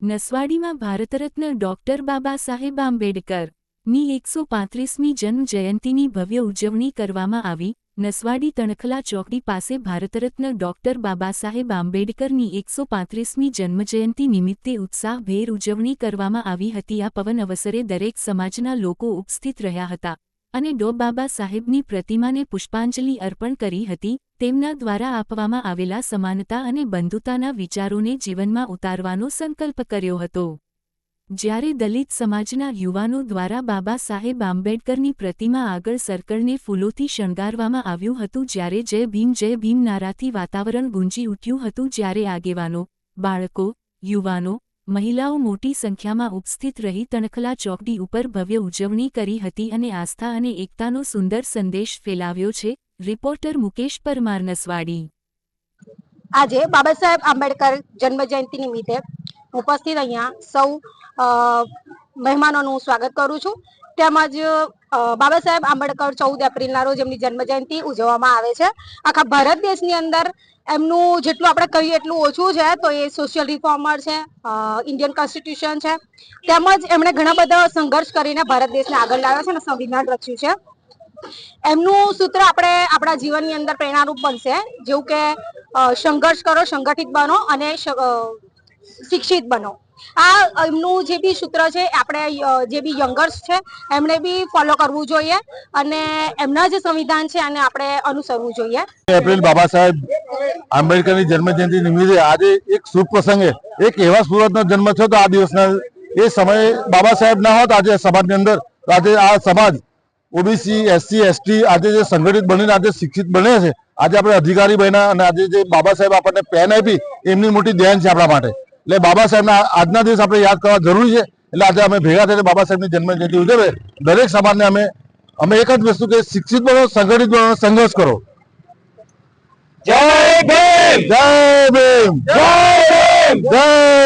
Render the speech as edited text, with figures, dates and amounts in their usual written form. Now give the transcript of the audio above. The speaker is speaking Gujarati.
નસવાડીમાં ભારતરત્ન ડોક્ટર બાબા સાહેબ આંબેડકરની 135મી જન્મ જયંતિની ભવ્ય ઉજવણી કરવામાં આવી। નસવાડી તણખલા ચોકડી પાસે ભારતરત્ન ડોક્ટર બાબા સાહેબ આંબેડકરની 135મી જન્મજયંતિ નિમિત્તે ઉત્સાહભેર ઉજવણી કરવામાં આવી હતી। આ પવન અવસરે દરેક સમાજના લોકો ઉપસ્થિત રહ્યા હતા અને ડો બાબા સાહેબની પ્રતિમાને પુષ્પાંજલિ અર્પણ કરી હતી। તેમના દ્વારા આપવામાં આવેલા સમાનતા અને બંધુતાના વિચારોને જીવનમાં ઉતારવાનો સંકલ્પ કર્યો હતો। જ્યારે દલિત સમાજના યુવાનો દ્વારા બાબા સાહેબ આંબેડકરની પ્રતિમા આગળ સર્કલને ફૂલોથી શણગારવામાં આવ્યું હતું। જ્યારે જય ભીમ નારાથી વાતાવરણ ગુંજી ઉઠ્યું હતું। જ્યારે આગેવાનો, બાળકો, યુવાનો, મહિલાઓ મોટી સંખ્યામાં ઉપસ્થિત રહી તણખલા ચોકડી ઉપર ભવ્ય ઉજવણી કરી હતી અને આસ્થા અને એકતાનો સુંદર સંદેશ ફેલાવ્યો છે। રિપોર્ટર મુકેશ પરમાર, નસવાડી। આજે બાબા સાહેબ આંબેડકર જન્મજયંતિ નિમિત્તે ઉપસ્થિત અહીંયા સૌ મહેમાનોનું સ્વાગત કરું છું। તેમજ બાબા સાહેબ આંબેડકર 14 એપ્રિલના રોજ એમની જન્મજયંતિ ઉજવવામાં આવે છે। આખા ભારત દેશની અંદર એમનું જેટલું આપણે કહીએ એટલું ઓછું છે। તો એ સોશિયલ રિફોર્મર છે, ઇન્ડિયન કોન્સ્ટિટ્યુશન છે, તેમજ એમણે ઘણા બધા સંઘર્ષ કરીને ભારત દેશને આગળ લાવ્યો છે અને સંવિધાન રચ્યું છે। એમનું સૂત્ર આપણે આપણા જીવનની અંદર પ્રેરણારૂપ બનશે, જેવું કે સંઘર્ષ કરો, સંગઠિત બનો અને શિક્ષિત બનો। આ એમનું જે બી સૂત્ર છે આપણે જે બી યંગર્સ છે એમણે બી ફોલો કરવું જોઈએ અને એમના જે સંવિધાન છે એને આપણે અનુસરવું જોઈએ। એપ્રિલ બાબા સાહેબ આંબેડકરની જન્મજયંતિ નિમિત્તે આજે એક શુભ પ્રસંગે એક એવા સુરતનો જન્મ થયો તો આ દિવસના એ સમયે બાબા સાહેબ ના હોત આજે સમાજની અંદર, આજે આ સમાજ ઓબીસી, એસસી, એસટી આજે જે સંગઠિત બનીને આજે શિક્ષિત બને છે, આજે આપણે અધિકારી બન્યા અને આજે જે બાબા સાહેબ આપણને પેન આપી એમની મોટી દેન છે આપણા માટે। એટલે બાબા સાહેબના આજના દિવસ આપણે યાદ કરવા જરૂરી છે। એટલે આજે અમે ભેગા થઈને બાબા સાહેબની જન્મજયંતિ ઉજવે દરેક સમાજને અમે એક જ વસ્તુ કે શિક્ષિત બનો, સંગઠિત બનો, સંઘર્ષ કરો। જય ભીમ, જય ભીમ, જય ભીમ, જય ભીમ।